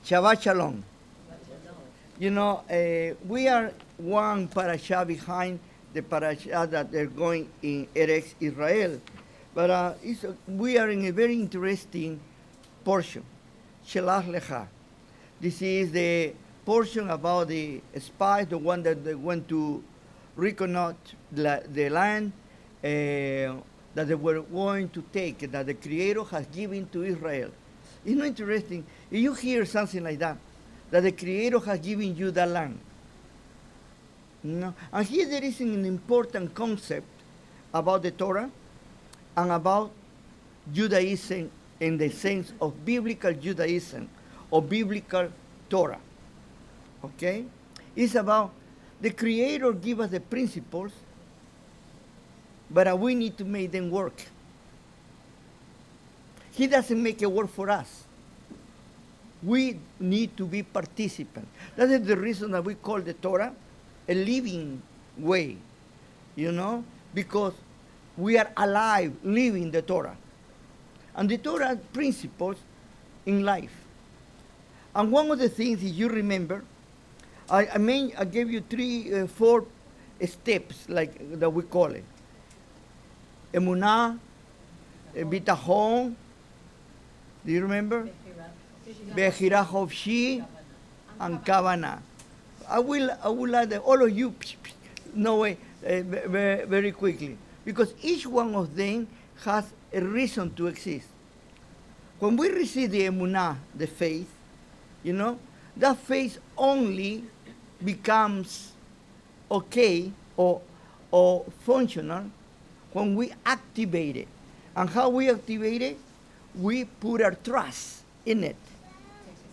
Shabbat Shalom. You know, we are one parasha behind the parasha that they're going in Eretz Israel. But we are in a very interesting portion, Shelach Lecha. This is the portion about the spies, the one that they went to reconnoiter the land that they were going to take, that the Creator has given to Israel. It's not interesting. If you hear something like that the Creator has given you the land. You know? And here there is an important concept about the Torah and about Judaism in the sense of biblical Judaism or biblical Torah. Okay? It's about the Creator give us the principles, but we need to make them work. He doesn't make it work for us. We need to be participants. That is the reason that we call the Torah a living way, you know, because we are alive living the Torah. And the Torah principles in life. And one of the things, if you remember, I gave you 4 steps, like that we call it. Emunah, Bitachon, do you remember? Bechirah Hofshi, and Kavanah. I will let all of you know it very quickly, because each one of them has a reason to exist. When we receive the emunah, the faith, you know, that faith only becomes okay or functional when we activate it. And how we activate it? We put our trust in it.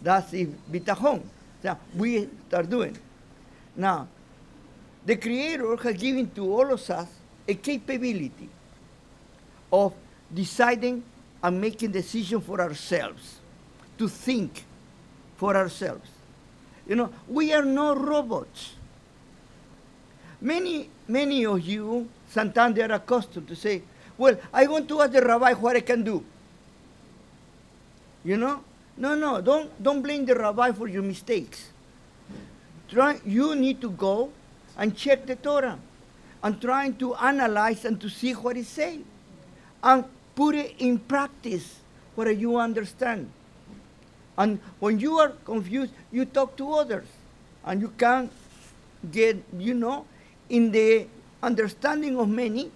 That's the bitachon that we start doing. Now, the Creator has given to all of us a capability of deciding and making decisions for ourselves, to think for ourselves. You know, we are not robots. Many of you, sometimes they are accustomed to say, well, I want to ask the rabbi what I can do. You know? No, don't blame the rabbi for your mistakes. You need to go and check the Torah and trying to analyze and to see what it says and put it in practice where you understand. And when you are confused, you talk to others and you can get, you know, in the understanding of many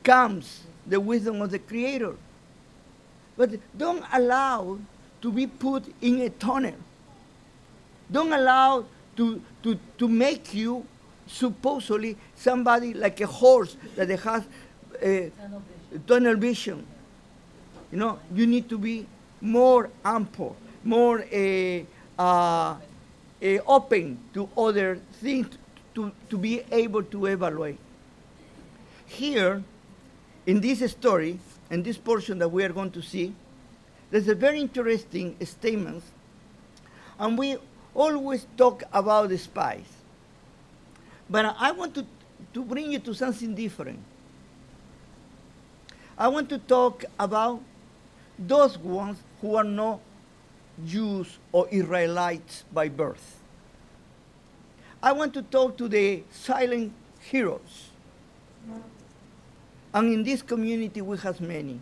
comes the wisdom of the Creator. But don't allow to be put in a tunnel. Don't allow to make you supposedly somebody like a horse that has tunnel vision. You know, you need to be more ample, more open to other things to be able to evaluate. Here, in this story, in this portion that we are going to see, there's a very interesting statement, and we always talk about the spies. But I want to bring you to something different. I want to talk about those ones who are not Jews or Israelites by birth. I want to talk to the silent heroes. And in this community we have many.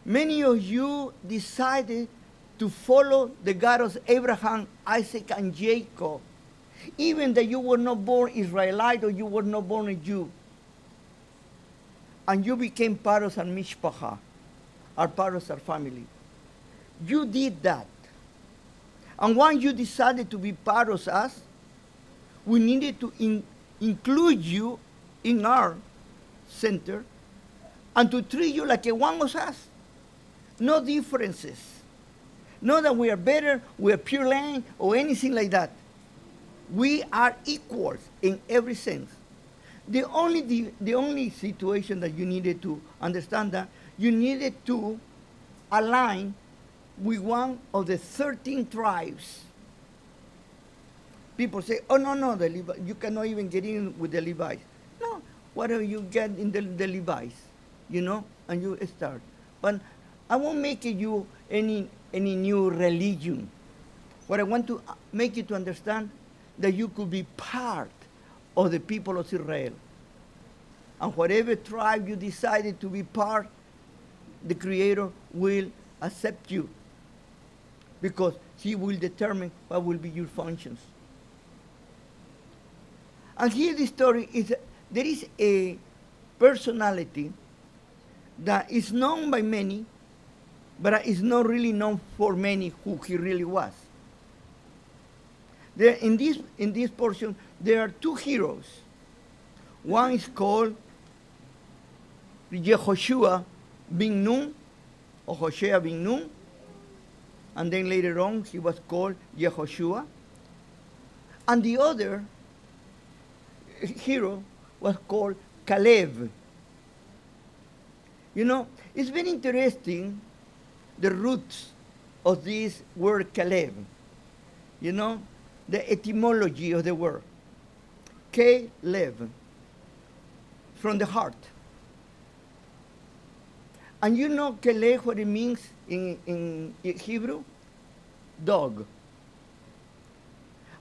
Many of you decided to follow the God of Abraham, Isaac, and Jacob, even that you were not born Israelite or you were not born a Jew. And you became part of our mishpacha, or part of our family. You did that. And once you decided to be part of us, we needed to include you in our center and to treat you like a one of us. No differences. Not that we are better, we are pure land, or anything like that. We are equals in every sense. The only situation that you needed to understand that you needed to align with one of the 13 tribes. People say, oh, no, you cannot even get in with the Levites. No, whatever you get in the Levites, you know, and you start. But I won't make you any new religion. What I want to make you to understand that you could be part of the people of Israel. And whatever tribe you decided to be part, the Creator will accept you because He will determine what will be your functions. And here the story is, there is a personality that is known by many, but is not really known for many who he really was. There, in this portion, there are two heroes. One is called Yehoshua bin Nun, or Hoshea bin Nun, and then later on he was called Yehoshua. And the other hero was called Caleb. You know, it's very interesting, the roots of this word Caleb. You know, the etymology of the word. Caleb, from the heart. And you know Caleb, what it means in Hebrew? Dog.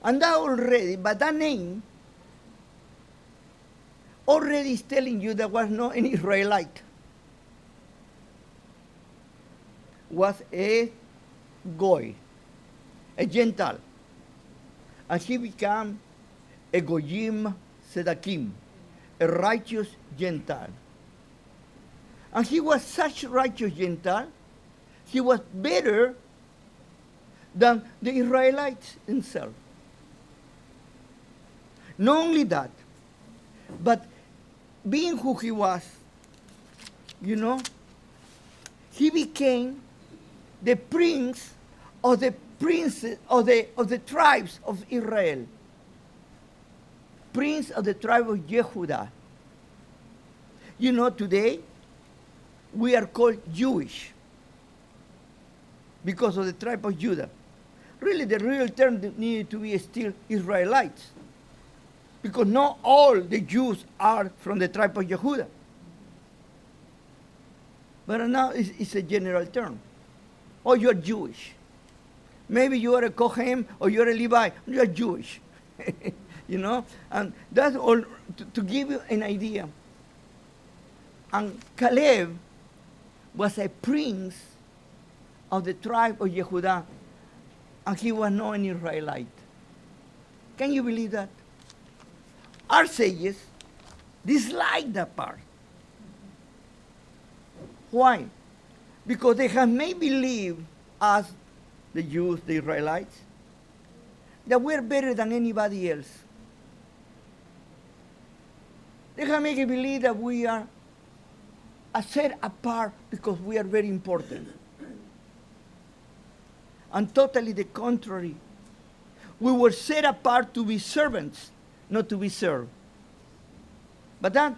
And that already, but that name already is telling you there was not an Israelite. Was a Goy, a Gentile. And he became a Goyim Sedakim, a righteous Gentile. And he was such a righteous Gentile, he was better than the Israelites himself. Not only that, but being who he was, you know, he became the prince of the princes of the tribes of Israel. Prince of the tribe of Yehudah. You know, today we are called Jewish because of the tribe of Judah. Really, the real term needed to be still Israelites, because not all the Jews are from the tribe of Yehudah. But now it's a general term. Oh, you're Jewish. Maybe you are a Kohen or you're a Levi. You're Jewish. You know? And that's all to give you an idea. And Caleb was a prince of the tribe of Yehudah, and he was not an Israelite. Can you believe that? Our sages dislike that part. Why? Because they have made believe us, the Jews, the Israelites, that we're better than anybody else. They have made believe that we are set apart because we are very important. And totally the contrary. We were set apart to be servants, not to be served. But that,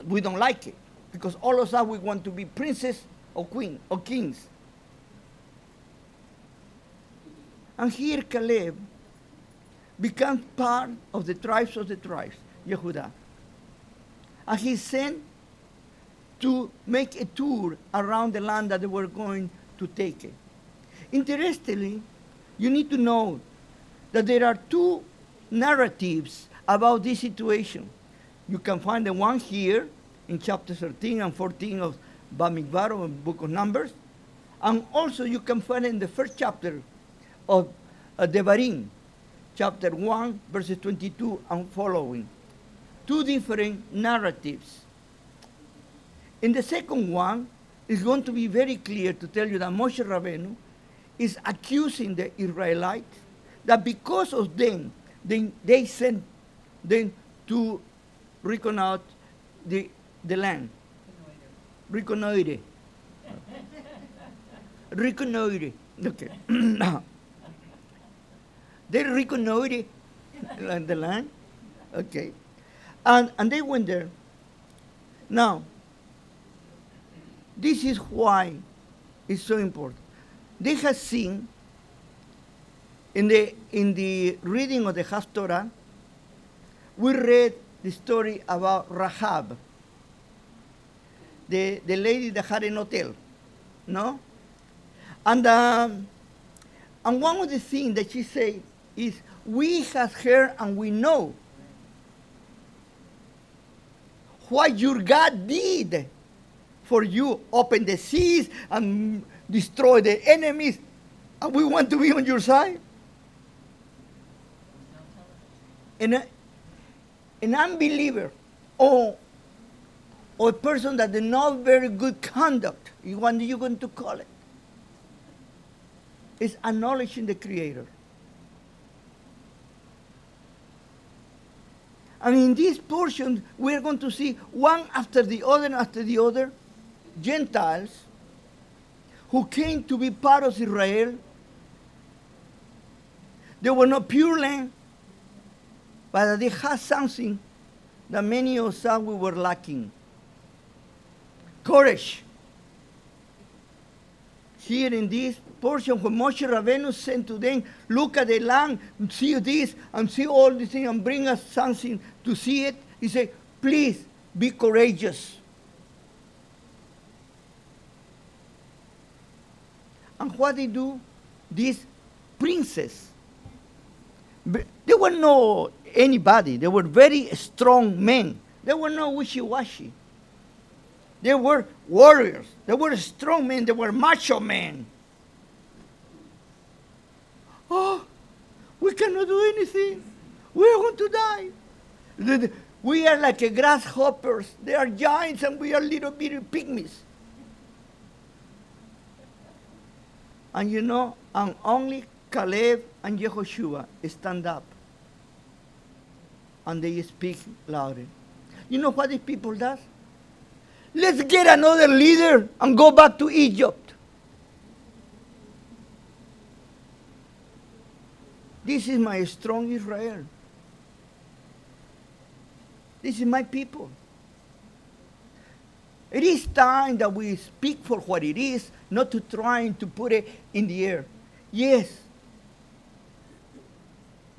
we don't like it, because all of us, we want to be princes or queen or kings. And here Caleb becomes part of the tribes, Yehudah. And he's sent to make a tour around the land that they were going to take it. Interestingly, you need to know that there are two narratives about this situation. You can find the one here in chapter 13 and 14 of Bamidbar, or book of Numbers. And also you can find it in the first chapter of Devarim, chapter 1, verses 22 and following. Two different narratives. In the second one, it's going to be very clear to tell you that Moshe Rabbeinu is accusing the Israelites that because of them, they sent them to reconnoiter the land. Reconnoiter. Reconnoiter. Okay. They reconnoitered the land. Okay. And they went there. Now, this is why it's so important. They have seen in the reading of the Haftorah, we read the story about Rahab, the lady that had an hotel, no? And one of the things that she said is, we have heard and we know what your God did for you. Open the seas and destroy the enemies. And we want to be on your side. And an unbeliever or a person that is not very good conduct, what are you going to call it? It's acknowledging the Creator. And in this portion, we're going to see one after the other, Gentiles who came to be part of Israel. They were not pure land, but they had something that many of us we were lacking. Courage. Here in this portion, when Moshe Rabbeinu sent to them, look at the land, see this, and see all these things, and bring us something to see it, he said, please be courageous. And what they do, these princes, they were not anybody. They were very strong men. They were not wishy-washy. They were warriors. They were strong men. They were macho men. Oh, we cannot do anything. We are going to die. We are like grasshoppers. They are giants and we are little bitty pygmies. And you know, and only Caleb and Yehoshua stand up. And they speak louder. You know what these people does? Let's get another leader and go back to Egypt. This is my strong Israel. This is my people. It is time that we speak for what it is, not to trying to put it in the air. Yes.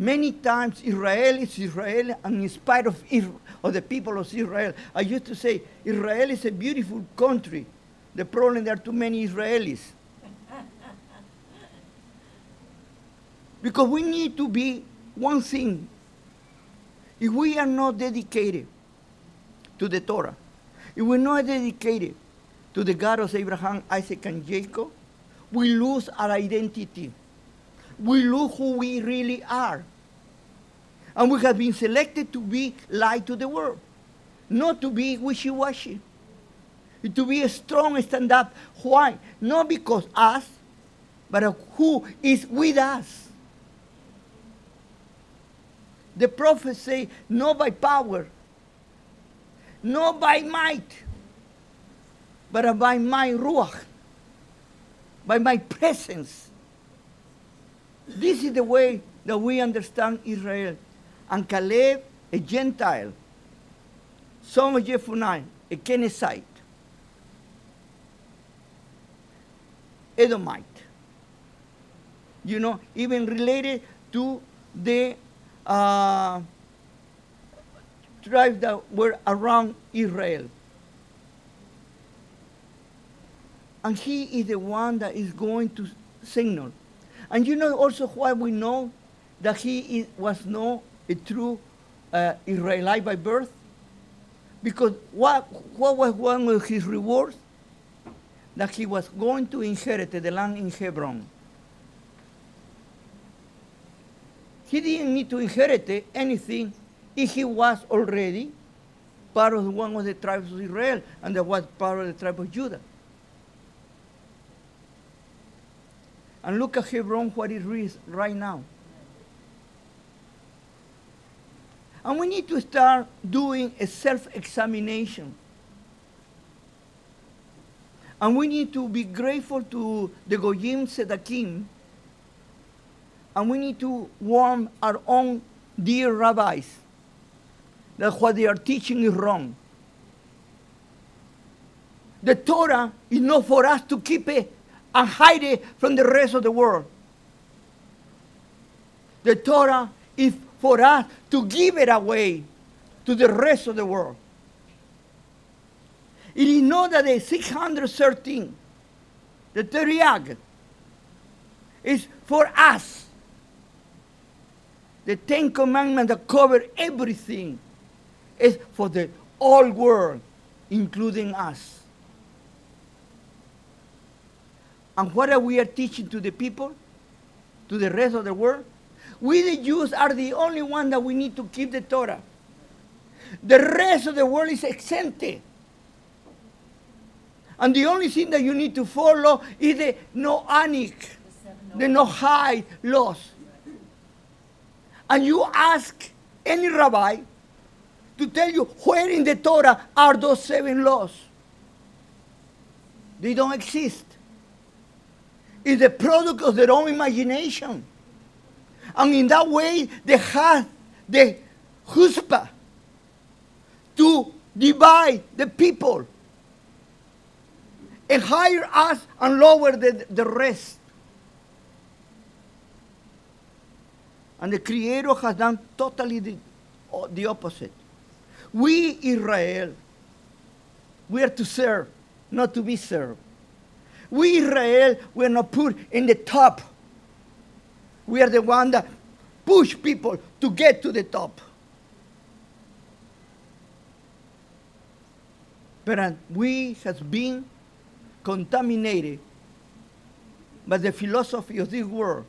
Many times Israel is Israel, and in spite of the people of Israel, I used to say, Israel is a beautiful country. The problem, there are too many Israelis. Because we need to be one thing. If we are not dedicated to the Torah, if we're not dedicated to the God of Abraham, Isaac, and Jacob, we lose our identity. We lose who we really are. And we have been selected to be light to the world, not to be wishy-washy, to be a strong stand-up. Why? Not because us, but who is with us. The prophets say, not by power, not by might, but by my ruach, by my presence. This is the way that we understand Israel. And Caleb, a Gentile, son of Jephunneh, a Kenizzite, Edomite. You know, even related to the tribes that were around Israel. And he is the one that is going to signal. And you know also why we know that he was not a true Israelite by birth? Because what was one of his rewards? That he was going to inherit the land in Hebron. He didn't need to inherit anything if he was already part of one of the tribes of Israel, and that was part of the tribe of Judah. And look at Hebron, what it is right now. And we need to start doing a self-examination. And we need to be grateful to the Goyim Sedakim. And we need to warn our own dear rabbis that what they are teaching is wrong. The Torah is not for us to keep it and hide it from the rest of the world. The Torah is for us to give it away to the rest of the world. It is not that the 613, the Teriag, is for us. The Ten Commandments that cover everything is for the whole world, including us. And what are we teaching to the people, to the rest of the world? We, the Jews, are the only one that we need to keep the Torah. The rest of the world is exempted. And the only thing that you need to follow is the no anik, the no hide laws. And you ask any rabbi to tell you where in the Torah are those 7 laws. They don't exist. It's the product of their own imagination. And in that way, they have the chutzpah to divide the people and hire us and lower the rest. And the Creator has done totally the opposite. We, Israel, we are to serve, not to be served. We, Israel, we are not put in the top. We are the one that push people to get to the top. But we have been contaminated by the philosophy of this world.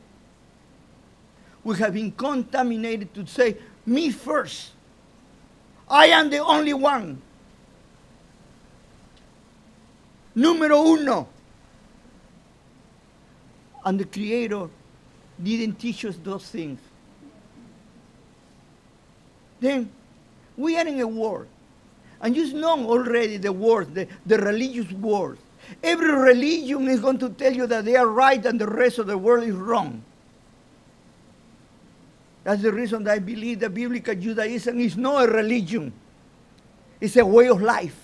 We have been contaminated to say, me first. I am the only one. Número uno. And the Creator didn't teach us those things. Then we are in a war. And you know already the wars, the religious wars. Every religion is going to tell you that they are right and the rest of the world is wrong. That's the reason that I believe that biblical Judaism is not a religion. It's a way of life.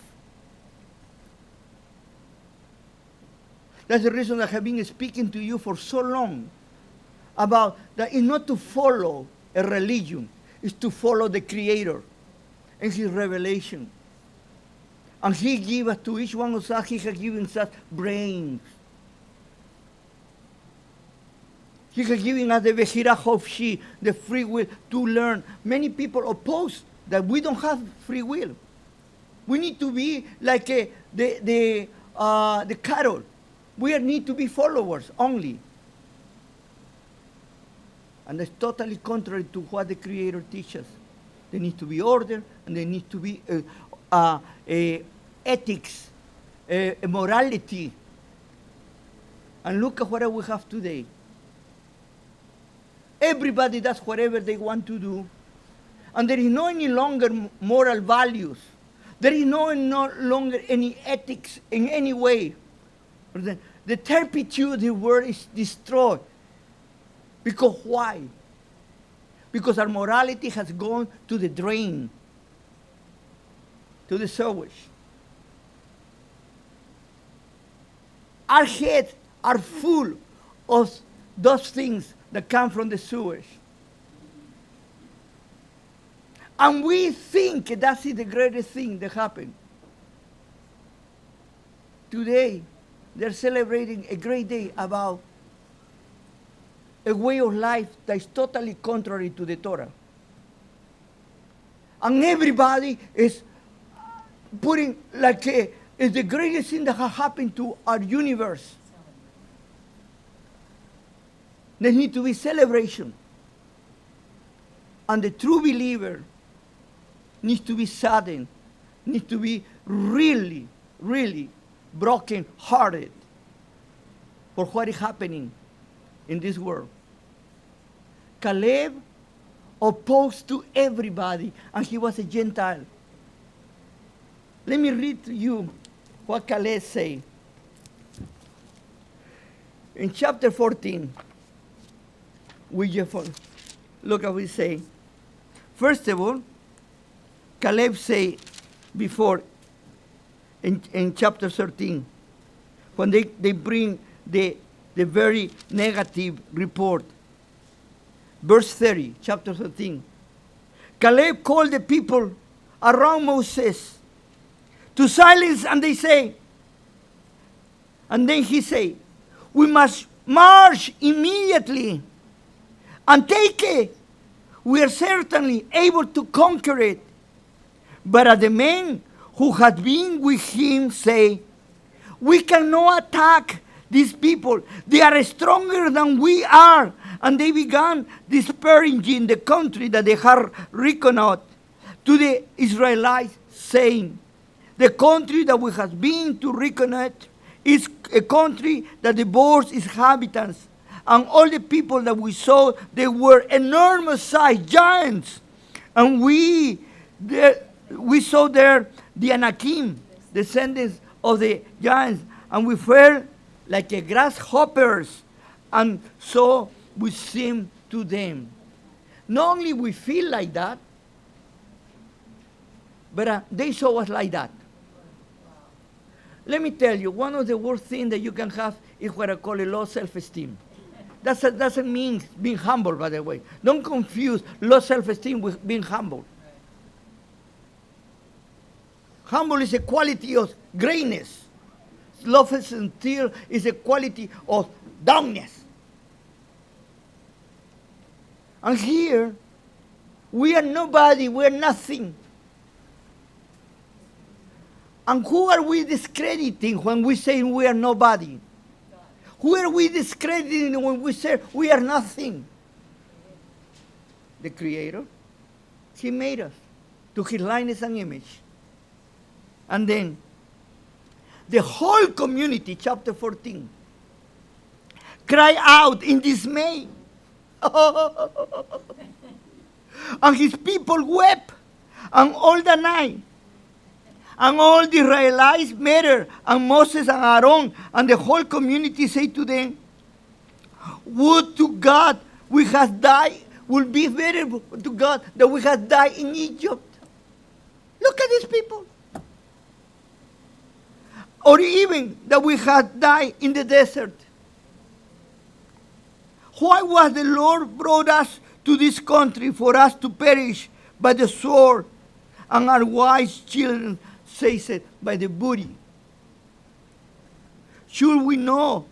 That's the reason I have been speaking to you for so long about that it's not to follow a religion, it's to follow the Creator and His revelation. And He gave us, to each one of us, He has given us brains. He has given us the Bechira Hofshi, the free will to learn. Many people oppose that we don't have free will. We need to be like the cattle. We need to be followers only. And that's totally contrary to what the Creator teaches. There needs to be order, and there needs to be ethics, morality. And look at what we have today. Everybody does whatever they want to do. And there is no any longer moral values. There is no longer any ethics in any way. The turpitude of the world is destroyed. Because why? Because our morality has gone to the drain, to the sewage. Our heads are full of those things that come from the sewage. And we think that is the greatest thing that happened. Today, they're celebrating a great day about a way of life that is totally contrary to the Torah. And everybody is putting like it's the greatest thing that has happened to our universe. There needs to be celebration. And the true believer needs to be saddened, needs to be really, really broken-hearted for what is happening in this world. Caleb opposed to everybody, and he was a Gentile. Let me read to you what Caleb said. In chapter 14, look at what he say. First of all, Caleb say before, in chapter 13, when they bring the very negative report. Verse 30, chapter 13. Caleb called the people around Moses to silence, and they say, and then he said, we must march immediately immediately and take it. We are certainly able to conquer it. But the men who had been with him say, we cannot attack these people. They are stronger than we are. And they began disparaging the country that they had reconnoitred to the Israelites, saying, the country that we have been to reconnoiter is a country that devours its inhabitants. And all the people that we saw, they were enormous sized giants. And we saw there the Anakim, descendants of the giants, and we felt like a grasshoppers, and so we seemed to them. Not only we feel like that, but they saw us like that. Let me tell you, one of the worst things that you can have is what I call a low self-esteem. That doesn't mean being humble, by the way. Don't confuse low self-esteem with being humble. Humble is a quality of greatness. Low self-esteem is a quality of downness. And here, we are nobody, we are nothing. And who are we discrediting when we say we are nobody? Who are we discrediting when we say we are nothing? The Creator. He made us to His likeness and image. And then, the whole community, chapter 14, cry out in dismay. And his people wept, and all the night. And all the Israelites met, and Moses and Aaron, and the whole community said to them, would to God we had died, would be better to God that we had died in Egypt. Look at these people. Or even that we had died in the desert. Why was the Lord brought us to this country for us to perish by the sword, and our wise children says it by the booty? Should we not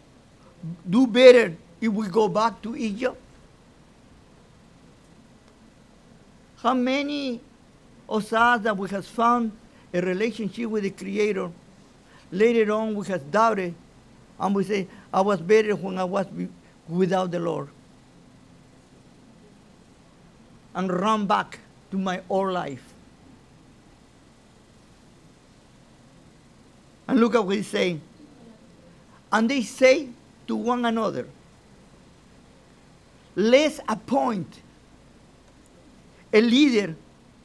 do better if we go back to Egypt? How many of us that we have found a relationship with the Creator, later on we have doubted, and we say, I was better when I was without the Lord, and run back to my old life? And look at what he's saying. And they say to one another, let's appoint a leader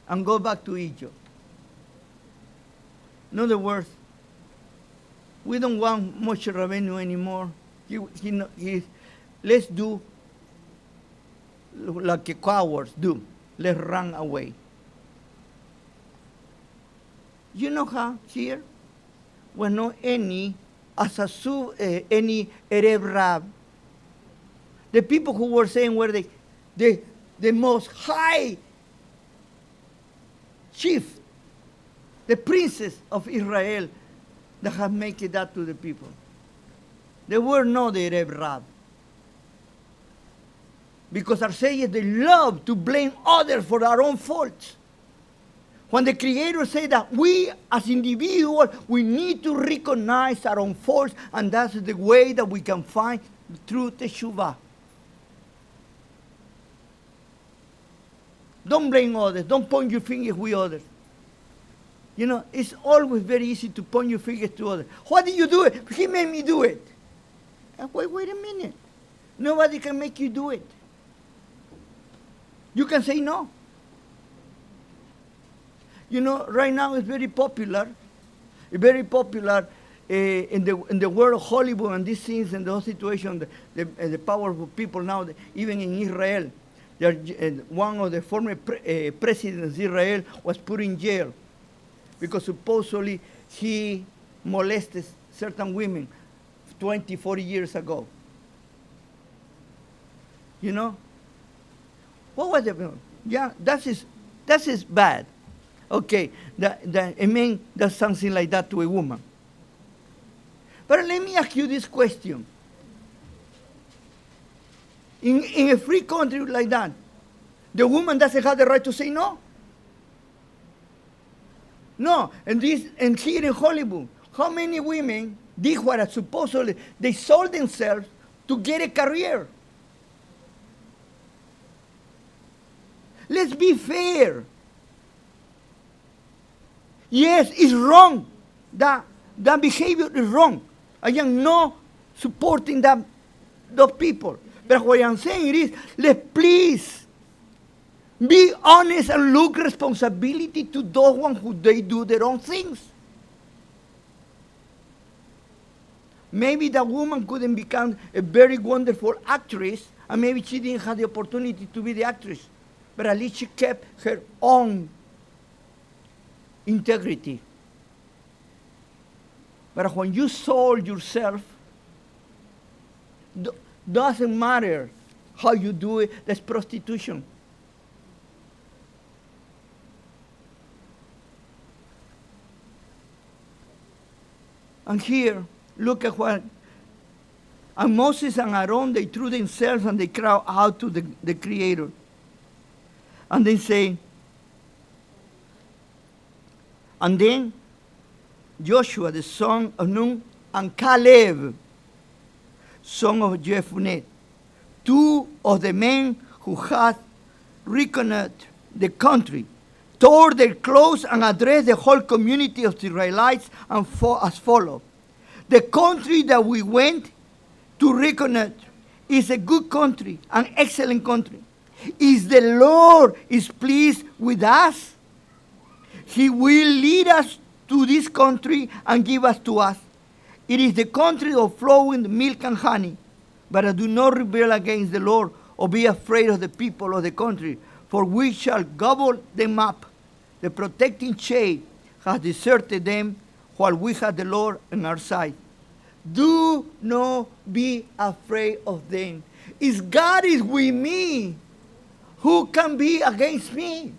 and go back to Egypt. In other words, we don't want Moshe Rabbeinu anymore. Let's do like the cowards do. Let's run away. You know how here was not any any Erev Rab. The people who were saying were the most high chief, the princes of Israel that have made that to the people. They were not the Erev Rab. Because our sages, they love to blame others for our own faults. When the Creator said that we as individuals, we need to recognize our own faults, and that's the way that we can find true teshuvah. Don't blame others. Don't point your fingers with others. You know, it's always very easy to point your fingers to others. Why did you do it? He made me do it. Wait a minute. Nobody can make you do it. You can say no. You know, right now it's very popular. It's very popular in the world of Hollywood and these things and the whole situation. The powerful people now, even in Israel, one of the former presidents of Israel was put in jail because supposedly he molested certain women 20, 40 years ago. You know? What was it? Yeah, that is bad. Okay, a man does something like that to a woman. But let me ask you this question. In a free country like that, the woman doesn't have the right to say no. No, and here in Hollywood, how many women did what supposedly they sold themselves to get a career? Let's be fair. Yes, it's wrong. That behavior is wrong. I am not supporting those people. But what I'm saying is, let's please be honest and look responsibility to those ones who they do their own things. Maybe that woman couldn't become a very wonderful actress, and maybe she didn't have the opportunity to be the actress. But at least she kept her own integrity. But when you sold yourself, doesn't matter how you do it, that's prostitution. And here, look at what, and Moses and Aaron, they threw themselves and they cried out to the Creator. And they say, and then Joshua, the son of Nun, and Caleb, son of Jephunneh, two of the men who had reconnoitered the country, tore their clothes and addressed the whole community of the Israelites and as follows. The country that we went to reconnoiter is a good country, an excellent country. If the Lord is pleased with us, He will lead us to this country and give us to us. It is the country of flowing milk and honey. But do not rebel against the Lord or be afraid of the people of the country, for we shall gobble them up. The protecting shade has deserted them while we have the Lord on our side. Do not be afraid of them. If God is with me, who can be against me?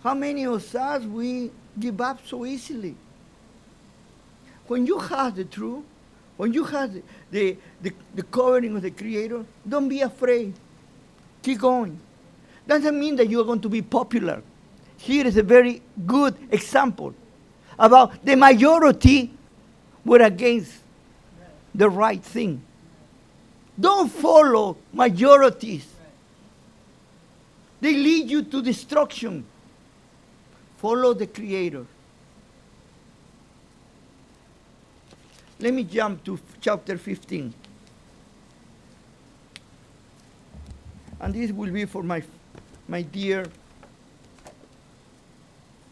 How many of us we give up so easily? When you have the truth, when you have the covering of the Creator, don't be afraid. Keep going. Doesn't mean that you're going to be popular. Here is a very good example about the majority were against the right thing. Don't follow majorities. They lead you to destruction. Follow the Creator. Let me jump to chapter 15. And this will be for my dear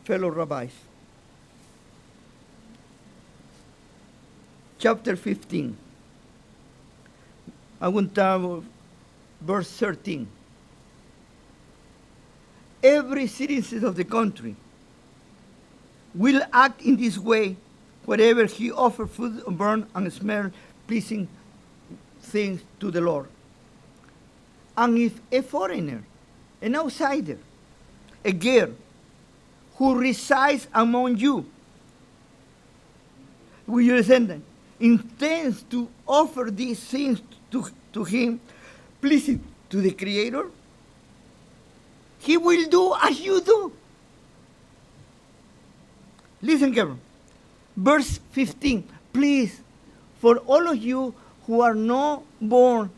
fellow rabbis. Chapter 15. I want to start verse 13. Every citizen of the country will act in this way wherever he offers food or burn and smell pleasing things to the Lord. And if a foreigner, an outsider, a girl who resides among you, with your descendant, intends to offer these things to him, pleasing to the Creator, he will do as you do. Listen carefully. Verse 15. Please, for all of you who are not born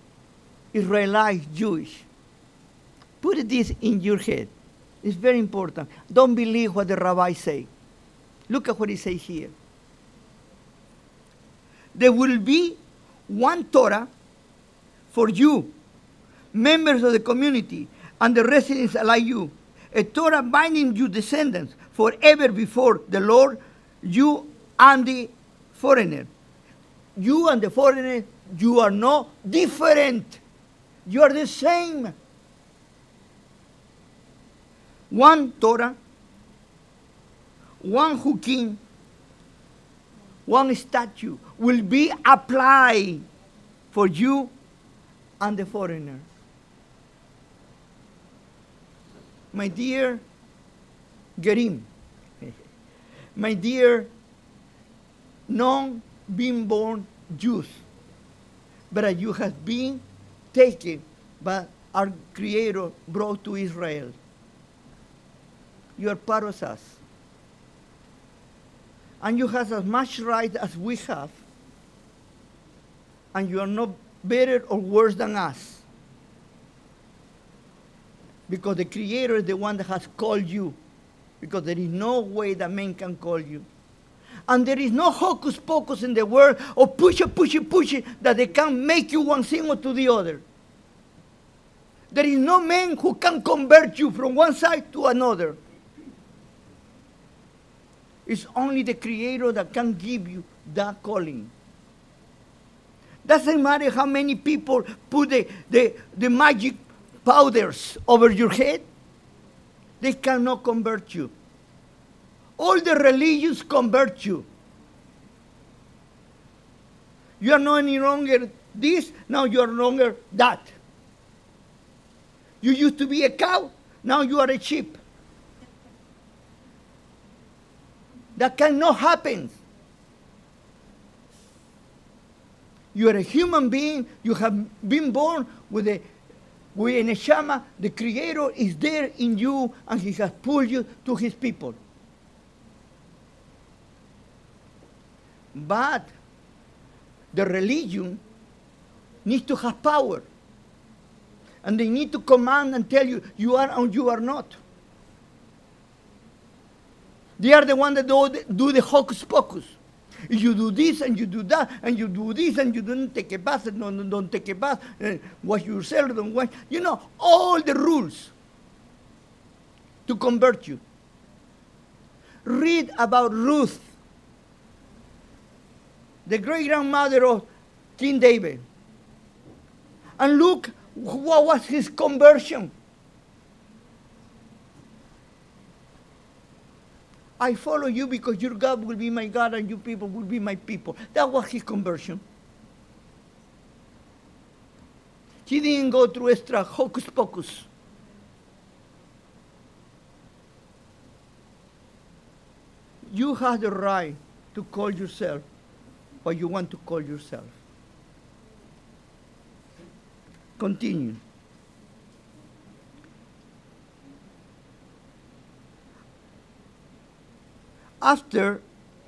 Israelite Jewish, put this in your head. It's very important. Don't believe what the rabbis say. Look at what he says here. There will be one Torah for you, members of the community, and the residents like you. A Torah binding your descendants forever before the Lord, you and the foreigner. You and the foreigner, you are not different. You are the same. One Torah, one hukim, one statute will be applied for you and the foreigner. My dear Gerim, my dear non-being born Jews, but you have been taken by our Creator, brought to Israel. You are part of us. And you have as much right as we have. And you are not better or worse than us. Because the Creator is the one that has called you. Because there is no way that man can call you. And there is no hocus pocus in the world or push it that they can make you one thing or to the other. There is no man who can convert you from one side to another. It's only the Creator that can give you that calling. Doesn't matter how many people put the magic powders over your head. They cannot convert you. All the religions convert you. You are no any longer this, now you are no longer that. You used to be a cow, now you are a sheep. That cannot happen. You are a human being. You have been born with a neshama. The Creator is there in you, and He has pulled you to His people. But the religion needs to have power. And they need to command and tell you, you are or you are not. They are the ones that do the hocus pocus. You do this and you do that, and you do this and you don't take a bath, and don't take a bath, wash yourself, don't wash. You know, all the rules to convert you. Read about Ruth, the great-grandmother of King David. And look what was his conversion. I follow you because your God will be my God and your people will be my people. That was his conversion. He didn't go through extra hocus pocus. You have the right to call yourself what you want to call yourself. Continue. After,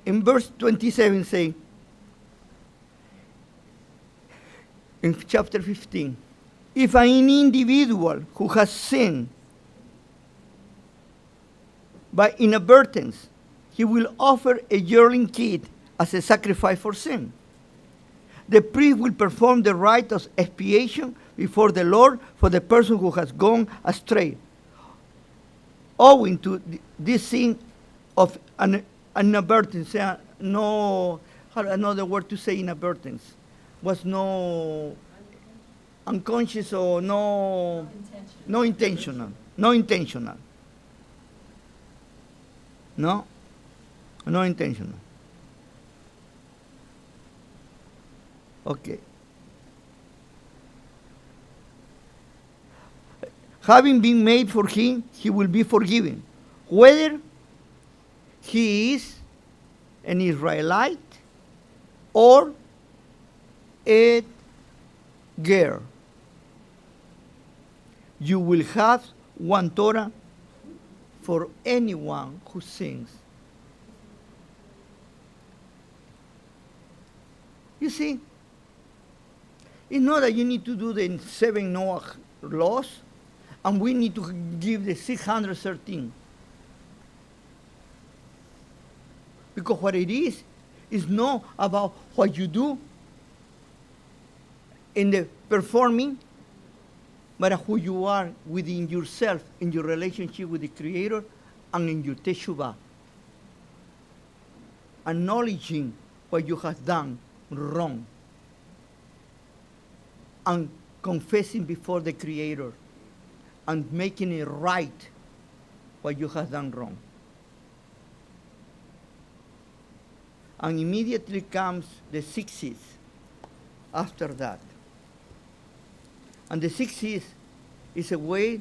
in verse 27 say, in chapter 15, if any individual who has sinned by inadvertence, he will offer a yearling kid as a sacrifice for sin. The priest will perform the rite of expiation before the Lord for the person who has gone astray, owing to this sin of an inadvertence. No, another word to say inadvertence was no unconscious or no intentional. No intentional. No intentional. Okay. Having been made for him, he will be forgiven, whether he is an Israelite or a girl. You will have one Torah for anyone who sins. You see, it's not that you need to do the 7 Noah laws, and we need to give the 613. Because what it is not about what you do in the performing, but who you are within yourself, in your relationship with the Creator, and in your teshuvah. Acknowledging what you have done wrong, and confessing before the Creator, and making it right what you have done wrong. And immediately comes the 60th after that. And the 60th is a way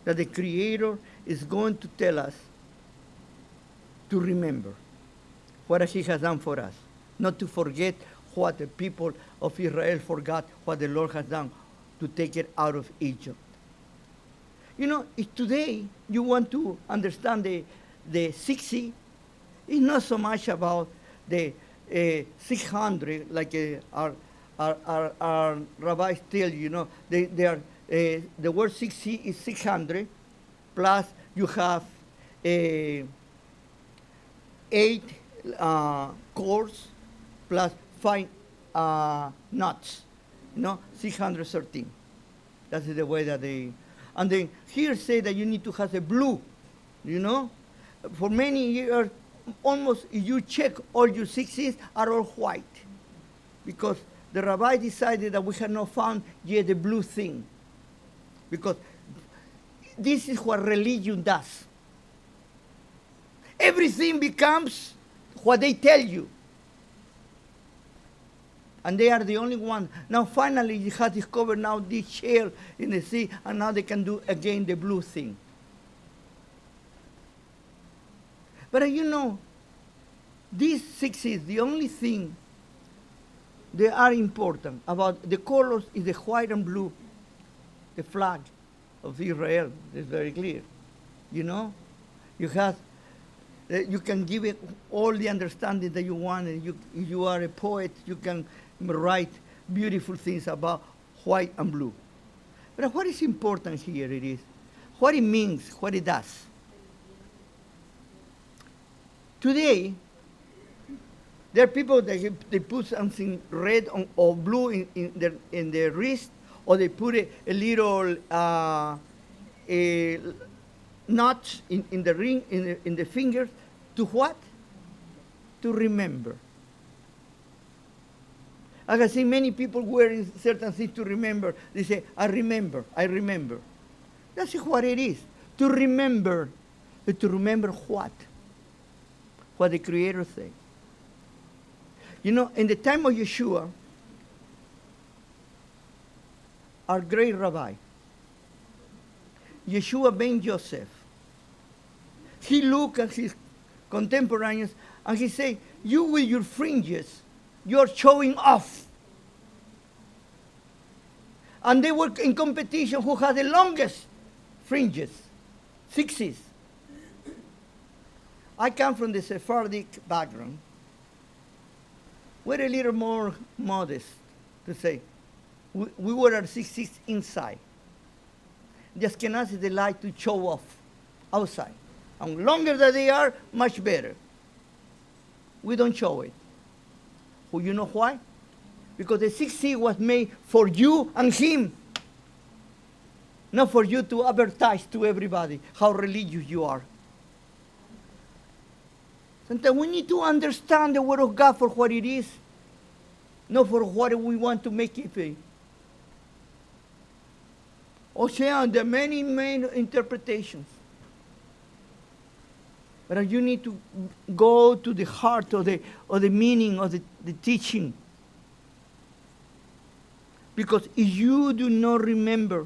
that the Creator is going to tell us to remember what He has done for us, not to forget what the people of Israel forgot, what the Lord has done to take it out of Egypt. You know, if today you want to understand the 60, it's not so much about the 600, like our rabbis tell you, know, they are, the word 60 is 600, plus you have 8 chords, plus 5 knots, you know, 613. That's the way that they, and then here say that you need to have a blue, you know. For many years, almost if you check all your 60s are all white, because the rabbi decided that we had not found yet the blue thing, because this is what religion does. Everything becomes what they tell you. And they are the only one. Now finally they have discovered now this shale in the sea, and now they can do again the blue thing. But you know, these 6 is the only thing they are important about. The colors is the white and blue, the flag of Israel is very clear. You know, you have, you can give it all the understanding that you want, and if you are a poet, you can write beautiful things about white and blue. But what is important here it is what it means, what it does. Today, there are people that they put something red or blue in their wrist, or they put a little a notch in the ring, in the fingers, to what? To remember. I have seen many people wearing certain things to remember. They say, I remember, I remember. That's what it is. To remember. But to remember what? What the Creator said. You know, in the time of Yeshua, our great rabbi, Yeshua ben Joseph, he looked at his contemporaneous and he said, you with your fringes, you're showing off. And they were in competition who had the longest fringes, 60s. I come from the Sephardic background. We're a little more modest to say. We were our 60s inside. The Ashkenazis, they like to show off outside. And longer that they are, much better. We don't show it. Well, you know why? Because the 60 was made for you and him. Not for you to advertise to everybody how religious you are. Sometimes we need to understand the Word of God for what it is, not for what we want to make it be. There are many interpretations. But you need to go to the heart of the meaning of the teaching. Because if you do not remember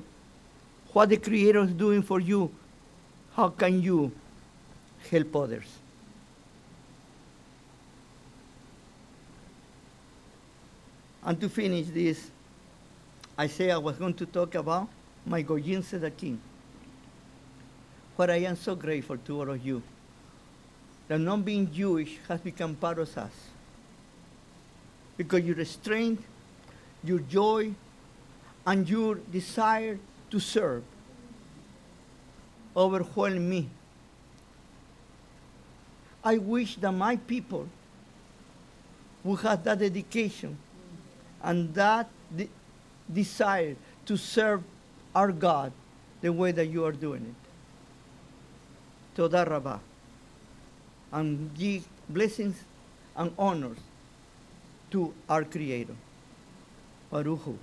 what the Creator is doing for you, how can you help others? And to finish this, I say I was going to talk about my Goyim Sedakim. What I am so grateful to all of you, that not being Jewish has become part of us. Because your strength, your joy, and your desire to serve overwhelm me. I wish that my people would have that dedication and that desire to serve our God the way that you are doing it. Toda Rabbi. And give blessings and honors to our Creator. Baruch Hu.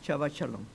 Shabbat Shalom.